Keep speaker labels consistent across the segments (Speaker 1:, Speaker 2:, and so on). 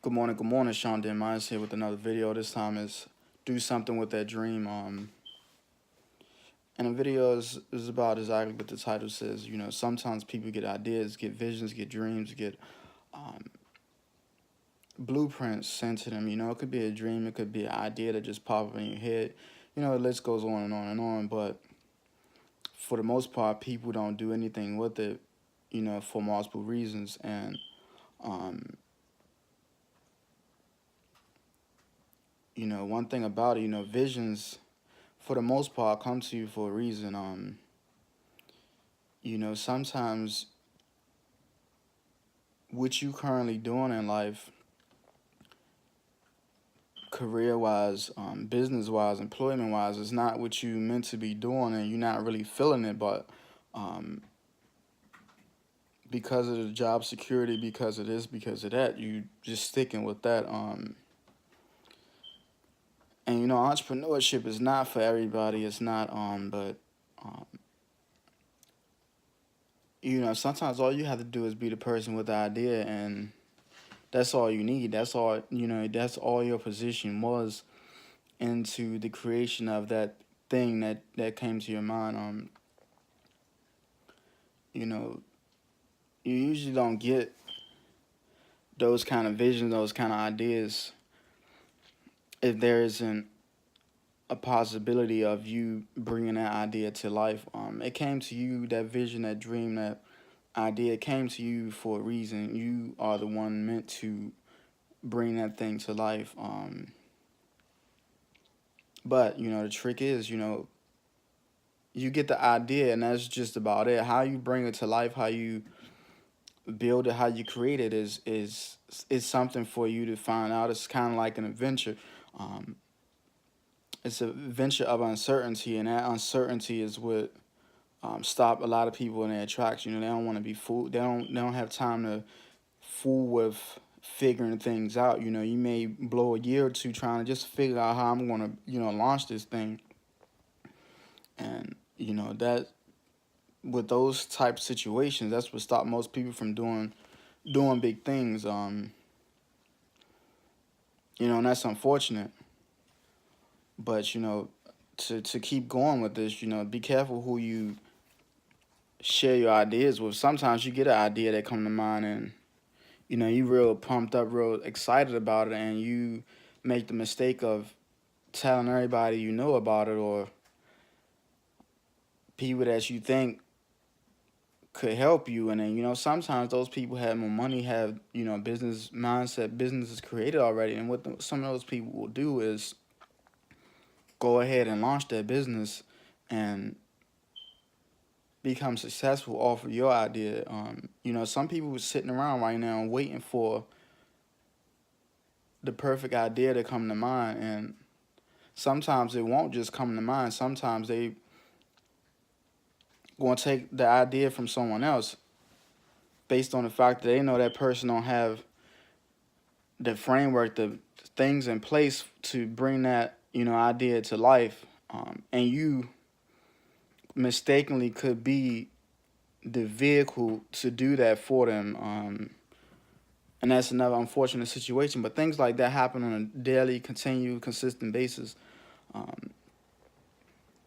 Speaker 1: Good morning, Sean Dan Myers here with another video. This time is do something with that dream. And the video is about exactly what the title says. You know, sometimes people get ideas, get visions, get dreams, get um, blueprints sent to them. You know, it could be a dream, it could be an idea that just pop up in your head. You know, the list goes on and on and on. But for the most part, people don't do anything with it. You know, for multiple reasons. And you know, one thing about it, you know, visions for the most part come to you for a reason. You know, sometimes what you currently doing in life, career wise, business wise, employment wise, is not what you meant to be doing, and you're not really feeling it. But um, because of the job security, because of this, because of that, you just sticking with that. And you know, entrepreneurship is not for everybody. It's not. But um, you know, sometimes all you have to do is be the person with the idea, and that's all you need. That's all, you know, that's all your position was into the creation of that thing that came to your mind. You know, you usually don't get those kind of visions, those kind of ideas, if there isn't a possibility of you bringing that idea to life. It came to you, that vision, that dream, that idea came to you for a reason. You are the one meant to bring that thing to life. But you know, the trick is, you know, you get the idea, and that's just about it. How you bring it to life, how you build it, how you create it is something for you to find out. It's kind of like an adventure. Um, it's a venture of uncertainty, and that uncertainty is what stop a lot of people in their tracks. You know, they don't want to be fooled. They don't have time to fool with figuring things out. You know, you may blow a year or two trying to just figure out how I'm gonna, you know, launch this thing, and you know that with those type of situations, that's what stop most people from doing big things. You know, and that's unfortunate. But you know, to keep going with this, you know, be careful who you share your ideas with. Sometimes you get an idea that come to mind, and you know you real pumped up, real excited about it, and you make the mistake of telling everybody you know about it, or people that you think could help you. And then, you know, sometimes those people have more money, have, you know, business mindset, business is created already. And what some of those people will do is go ahead and launch their business and become successful off of your idea. You know, some people are sitting around right now waiting for the perfect idea to come to mind, and sometimes it won't just come to mind. Sometimes they going to take the idea from someone else based on the fact that they know that person don't have the framework, the things in place to bring that, you know, idea to life. And you mistakenly could be the vehicle to do that for them. And that's another unfortunate situation. But things like that happen on a daily, continued, consistent basis. Um,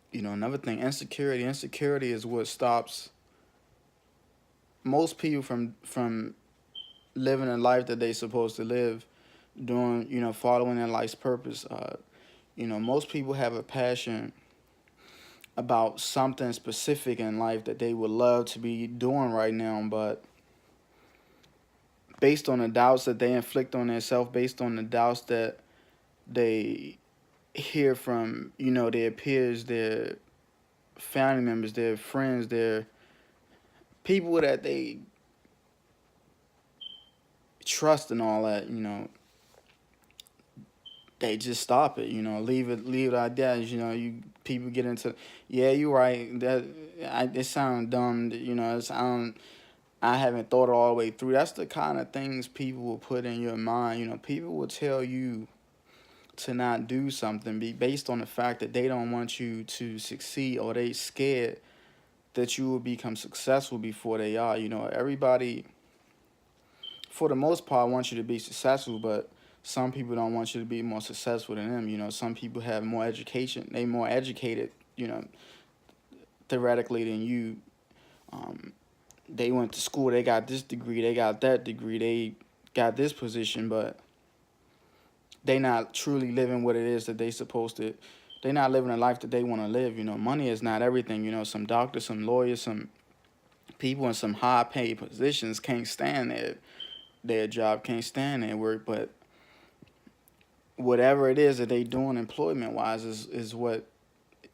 Speaker 1: you know, another thing, insecurity. Insecurity is what stops most people from living a life that they're supposed to live, doing, you know, following their life's purpose. You know, most people have a passion about something specific in life that they would love to be doing right now, but based on the doubts that they inflict on themselves, based on the doubts that they hear from, you know, their peers, their family members, their friends, their people that they trust and all that, you know, they just stop it, you know, leave it like that. You know, you people get into, yeah, you're right. It sounds dumb. You know, I haven't thought it all the way through. That's the kind of things people will put in your mind. You know, people will tell you to not do something based on the fact that they don't want you to succeed, or they scared that you will become successful before they are. You know, everybody, for the most part want you to be successful, but some people don't want you to be more successful than them. Some people have more education, they more educated, theoretically than you. Um, they went to school, they got this degree, they got that degree, they got this position, but they not truly living what it is that they supposed to. They not living a life that they want to live. Money is not everything. Some doctors, some lawyers, some people in some high paid positions can't stand their job, can't stand their work, but whatever it is that they doing employment wise is what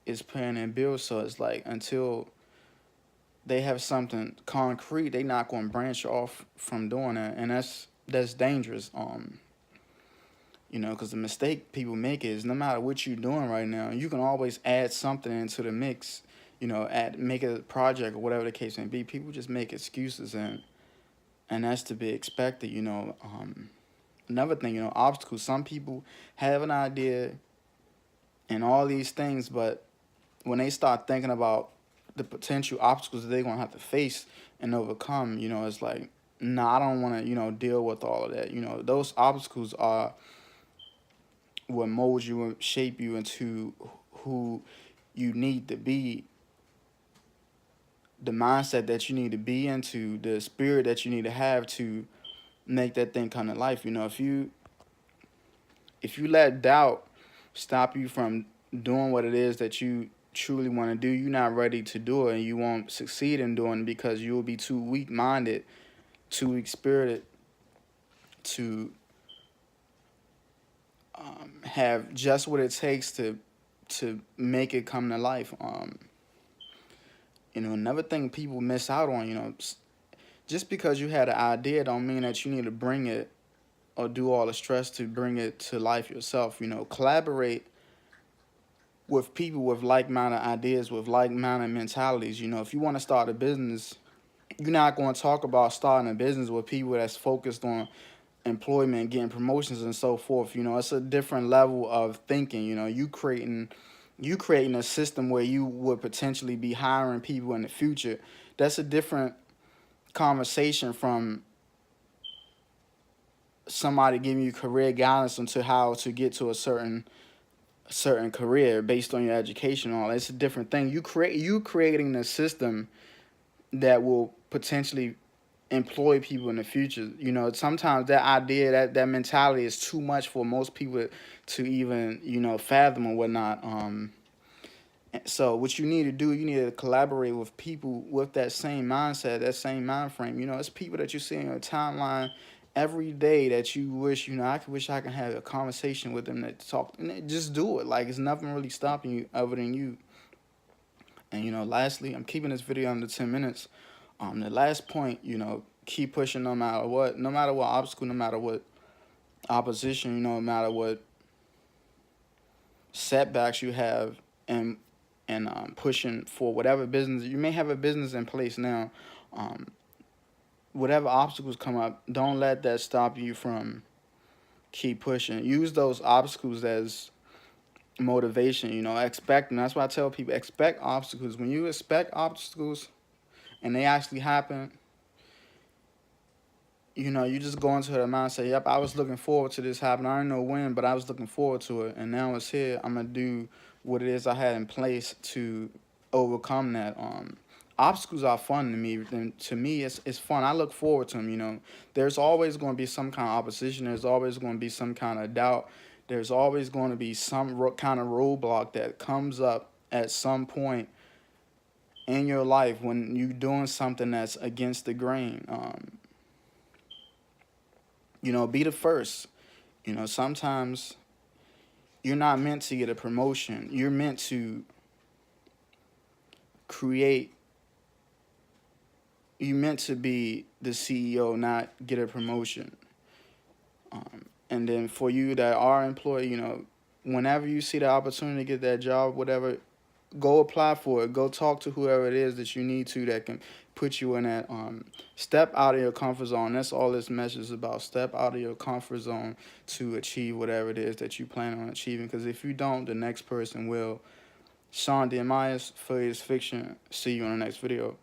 Speaker 1: is paying their bills. So it's like until they have something concrete, they not going to branch off from doing that, and that's dangerous. Because the mistake people make is no matter what you're doing right now, you can always add something into the mix. Make a project or whatever the case may be. People just make excuses, and that's to be expected. Another thing, obstacles. Some people have an idea and all these things, but when they start thinking about the potential obstacles that they're gonna have to face and overcome, it's like, nah, I don't want to, deal with all of that. Those obstacles are what molds you and shape you into who you need to be, the mindset that you need to be into, the spirit that you need to have to make that thing come to life. If you let doubt stop you from doing what it is that you truly want to do, you're not ready to do it, and you won't succeed in doing it because you will be too weak-minded, too weak-spirited to have just what it takes to make it come to life. Another thing people miss out on, just because you had an idea don't mean that you need to bring it or do all the stress to bring it to life yourself. Collaborate with people with like-minded ideas, with like-minded mentalities. If you want to start a business, you're not going to talk about starting a business with people that's focused on employment, getting promotions, and so forth. It's a different level of thinking. You creating a system where you would potentially be hiring people in the future. That's a different conversation from somebody giving you career guidance into how to get to a certain career based on your education and all. It's a different thing. You creating a system that will potentially employ people in the future. Sometimes that idea, that mentality is too much for most people to even, fathom or whatnot. So what you need to do, you need to collaborate with people with that same mindset, that same mind frame. It's people that you see on your timeline every day that you wish, wish I can have a conversation with them that talk, and just do it. Like, it's nothing really stopping you other than you. And, lastly, I'm keeping this video under 10 minutes. The last point, keep pushing no matter what obstacle, no matter what opposition, no matter what setbacks you have, and pushing for whatever business. You may have a business in place now. Whatever obstacles come up, don't let that stop you from keep pushing. Use those obstacles as motivation, expect, and that's why I tell people, expect obstacles. When you expect obstacles and they actually happen, you just go into the mindset, yep, I was looking forward to this happening. I don't know when, but I was looking forward to it, and now it's here. I'm going to do what it is I had in place to overcome that. Obstacles are fun to me, and to me, it's fun. I look forward to them, There's always going to be some kind of opposition. There's always going to be some kind of doubt. There's always going to be some kind of roadblock that comes up at some point in your life when you're doing something that's against the grain. Be the first. Sometimes you're not meant to get a promotion. You're meant to create. You're meant to be the CEO, not get a promotion. And then for you that are employed, whenever you see the opportunity to get that job, whatever, go apply for it. Go talk to whoever it is that you need to that can put you in that. Step out of your comfort zone. That's all this message is about. Step out of your comfort zone to achieve whatever it is that you plan on achieving. Because if you don't, the next person will. Sean Diamais, Failureisfiction. See you on the next video.